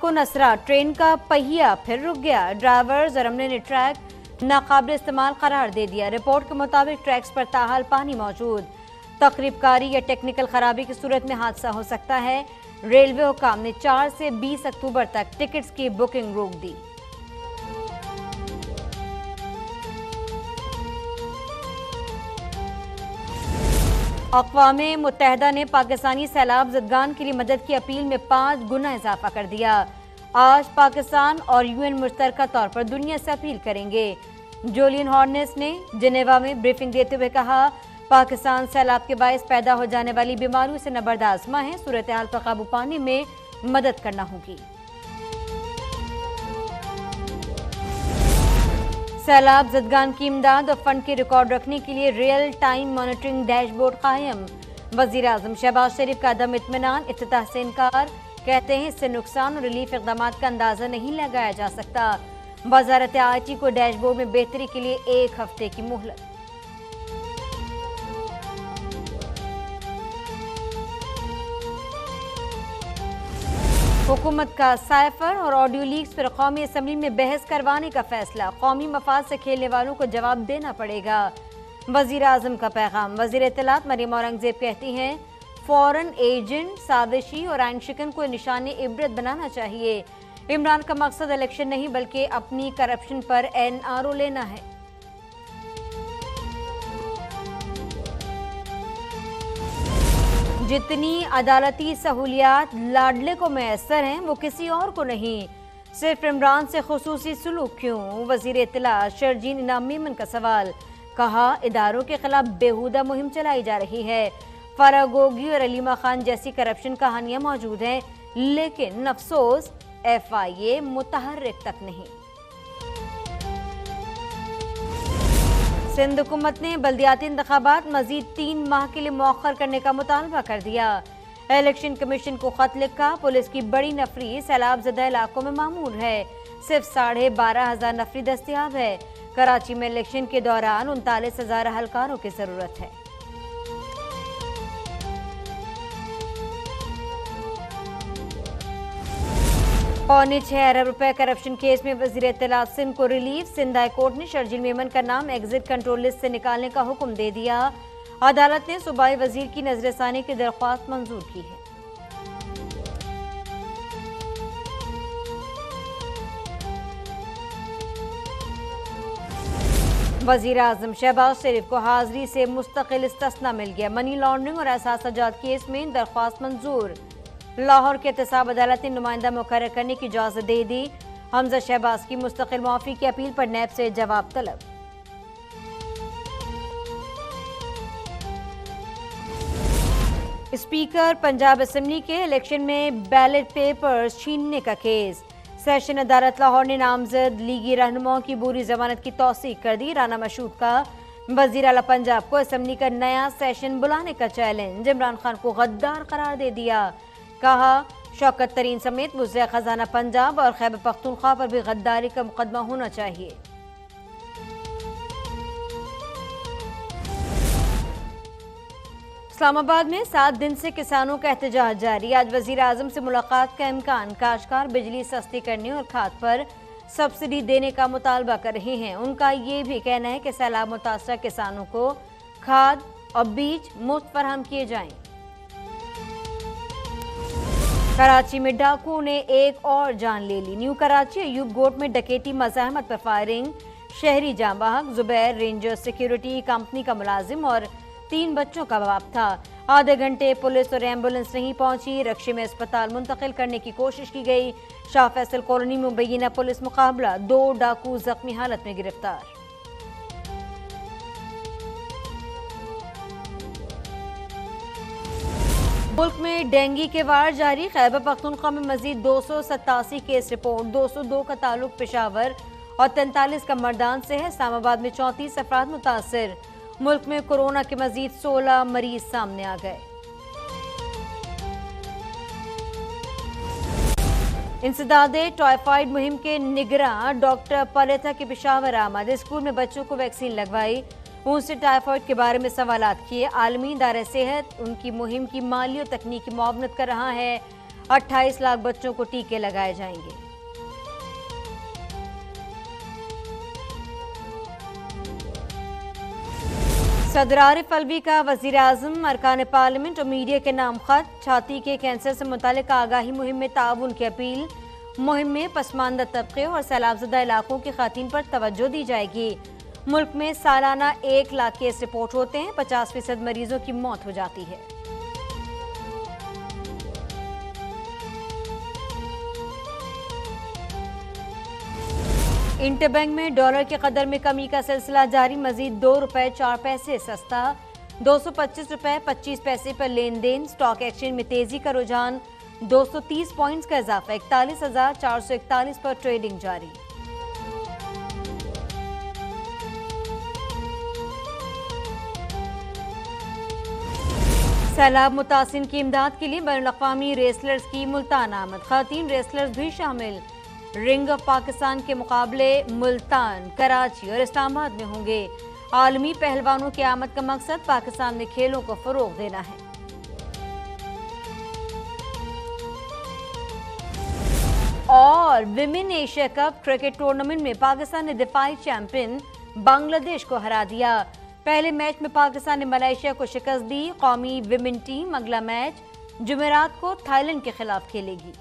को नसरा ट्रेन का पहिया फिर रुक गया। ड्राइवर्स और अमले ने ट्रैक नाकाबिल इस्तेमाल करार दे दिया। रिपोर्ट के मुताबिक ट्रैक्स पर ताहाल पानी मौजूद। तकरीबकारी या टेक्निकल खराबी की सूरत में हादसा हो सकता है। रेलवे हुकाम ने 4 से 20 अक्टूबर तक टिकट्स की बुकिंग रोक दी। अक़वाम मुत्तहिदा ने पाकिस्तानी सैलाब ज़दगान के लिए मदद की अपील में 5 गुना इजाफा कर दिया। आज पाकिस्तान और यूएन मुश्तरका तौर पर दुनिया से अपील करेंगे। जोलियन हॉर्नेस ने जिनेवा में ब्रीफिंग देते हुए कहा, पाकिस्तान सैलाब के बायस पैदा हो जाने वाली बीमारियों से नबर्दाज़मा है। सूरत हाल पर काबू पाने में मदद करना होगी। सैलाब ज़दगान की इमदाद और फंड के रिकॉर्ड रखने के लिए रियल टाइम मॉनिटरिंग डैशबोर्ड कायम। वज़ीर आज़म शहबाज शरीफ का अदम इत्मीनान, इफ्तिताह से इनकार। कहते हैं इससे नुकसान और रिलीफ इक़दामात का अंदाज़ा नहीं लगाया जा सकता। वज़ारत आईटी को डैशबोर्ड में बेहतरी के लिए 1 हफ्ते की मोहलत। हुकूमत का साइफर और ऑडियो लीक्स पर कौमी असम्बली में बहस करवाने का फैसला। कौमी मफाद से खेलने वालों को जवाब देना पड़ेगा। वज़ीर आज़म का पैगाम। वज़ीर इत्तलात मरियम औरंगज़ेब कहती हैं, फॉरेन एजेंट, साजिशी और आइन शिकन को निशाने इबरत बनाना चाहिए। इमरान का मकसद इलेक्शन नहीं बल्कि अपनी करप्शन पर NRO लेना है। जितनी अदालती सहूलियात लाडले को मैसर हैं वो किसी और को नहीं, सिर्फ इमरान से खुसूसी सुलूक क्यों? वज़ीर इत्तलात शर्जीन इनाम मेमन का सवाल। कहा, इदारों के खिलाफ बेहुदा मुहिम चलाई जा रही है। फरागोगी और अलीमा खान जैसी करप्शन कहानियां मौजूद हैं, लेकिन अफसोस FIA मुतहर्रिक तक नहीं। सिंध हुकूमत ने बल्दियाती इंतखाबात मजीद 3 माह के लिए मौखर करने का मुतालबा कर दिया। इलेक्शन कमीशन को खत लिखा। पुलिस की बड़ी नफरी सैलाब ज़दा इलाकों में मामूर है। सिर्फ 12,500 नफरी दस्तियाब है। कराची में इलेक्शन के दौरान 39,000 अहलकारों की जरूरत है। $6.25 अरब करप्शन केस में वज़ीर इत्तलात सिंध को रिलीफ। सिंध हाई कोर्ट ने शर्जील मेमन का नाम एग्जिट कंट्रोल लिस्ट से निकालने का हुक्म दे दिया। अदालत ने सूबाई वजीर की नजरसानी की दरख्वास्त मंजूर की है। वज़ीर आज़म शहबाज शरीफ को हाजिरी से मुस्तकिल इस्तिस्ना मिल गया। मनी लॉन्ड्रिंग और एहसास केस में दरख्वास्त मंजूर। लाहौर के एहतसाब अदालत ने नुमाइंदा मुकर्रर करने की इजाजत दे दी। हमजा शहबाज की मुस्तकिल मुआफी की अपील पर नैब से जवाब तलब। स्पीकर पंजाब असेंबली के इलेक्शन में बैलेट पेपर्स छीनने का केस। सेशन अदालत लाहौर ने नामजद लीगी रहनुमाओं की पूरी जमानत की तौसीक कर दी। राना मशहूद का वज़ीर आला पंजाब को असेंबली का नया सेशन बुलाने का चैलेंज। इमरान खान को गद्दार करार दे दिया। कहा, शौकत तरीन समेत वज़ीर खजाना पंजाब और खैबर पख्तूनख्वा पर भी गद्दारी का मुकदमा होना चाहिए। इस्लामाबाद में 7 दिन से किसानों का एहतजाज जारी। आज वज़ीर आज़म से मुलाकात का इम्कान। काश्तकार बिजली सस्ती करने और खाद पर सब्सिडी देने का मुतालबा कर रहे हैं। उनका ये भी कहना है कि सैलाब मुतासरा किसानों को खाद और बीज मुफ्त फराहम किए जाएं। कराची में डाकुओं ने एक और जान ले ली। न्यू कराची अयूब गोट में डकैती मज़ाहमत पर फायरिंग। शहरी जांबाहक जुबैर रेंजर सिक्योरिटी कंपनी का मुलाजिम और 3 बच्चों का बाप था। आधे घंटे पुलिस और एम्बुलेंस नहीं पहुंची। रक्शे में अस्पताल मुंतकिल करने की कोशिश की गई। शाह फैसल कॉलोनी में मुबैना पुलिस मुकाबला। 2 डाकू जख्मी हालत में गिरफ्तार। मुल्क में डेंगू के वार जारी। खैबर पख्तूनख्वा में मजीद 287 केस रिपोर्ट। 202 का ताल्लुक पेशावर और 43 का मर्दान से है। इस्लामाबाद में 34 अफराद मुतासर। मुल्क में कोरोना के मजीद 16 मरीज सामने आ गए। इंसदादे टाइफाइड मुहिम के निगरान डॉक्टर पलेथा की पेशावर आमद। स्कूल में बच्चों को वैक्सीन लगवाई। उनसे टाइफाइड के बारे में सवालात किए। आलमी इदारा सेहत उनकी मुहिम की माली और तकनीकी मुआवनत कर रहा है। 28 लाख बच्चों को टीके लगाए जाएंगे। सदर आरिफ अलवी का वजीर आजम, अरकान पार्लियामेंट और मीडिया के नाम खत। छाती के कैंसर से मुतालिक आगाही मुहिम में ताउन की अपील। मुहिम में पसमानदा तबके और सैलाबजदा इलाकों की खातून पर तवज्जो दी जाएगी। मुल्क में सालाना 1 लाख केस रिपोर्ट होते हैं, 50% मरीजों की मौत हो जाती है। इंटरबैंक में डॉलर की कदर में कमी का सिलसिला जारी। मजीद ₹2.04 सस्ता, 225 रुपए 25 पैसे पर लेन देन। स्टॉक एक्सचेंज में तेजी का रुझान, 230 पॉइंट्स का इजाफा, 41,441 पर ट्रेडिंग जारी। सैलाब मुतासिन की इमदाद के लिए बैनुल-अक़वामी रेसलर्स की मुल्तान आमद। खातीन रेसलर्स भी शामिल। रिंग ऑफ पाकिस्तान के मुकाबले मुल्तान, कराची और इस्लामाबाद में होंगे। आलमी पहलवानों की आमद का मकसद पाकिस्तान में खेलों को फरोग देना है। और women Asia cup cricket tournament में पाकिस्तान ने दिफाई चैंपियन बांग्लादेश को हरा दिया। पहले मैच में पाकिस्तान ने मलेशिया को शिकस्त दी। कौमी विमेन टीम अगला मैच जुमेरात को थाईलैंड के खिलाफ खेलेगी।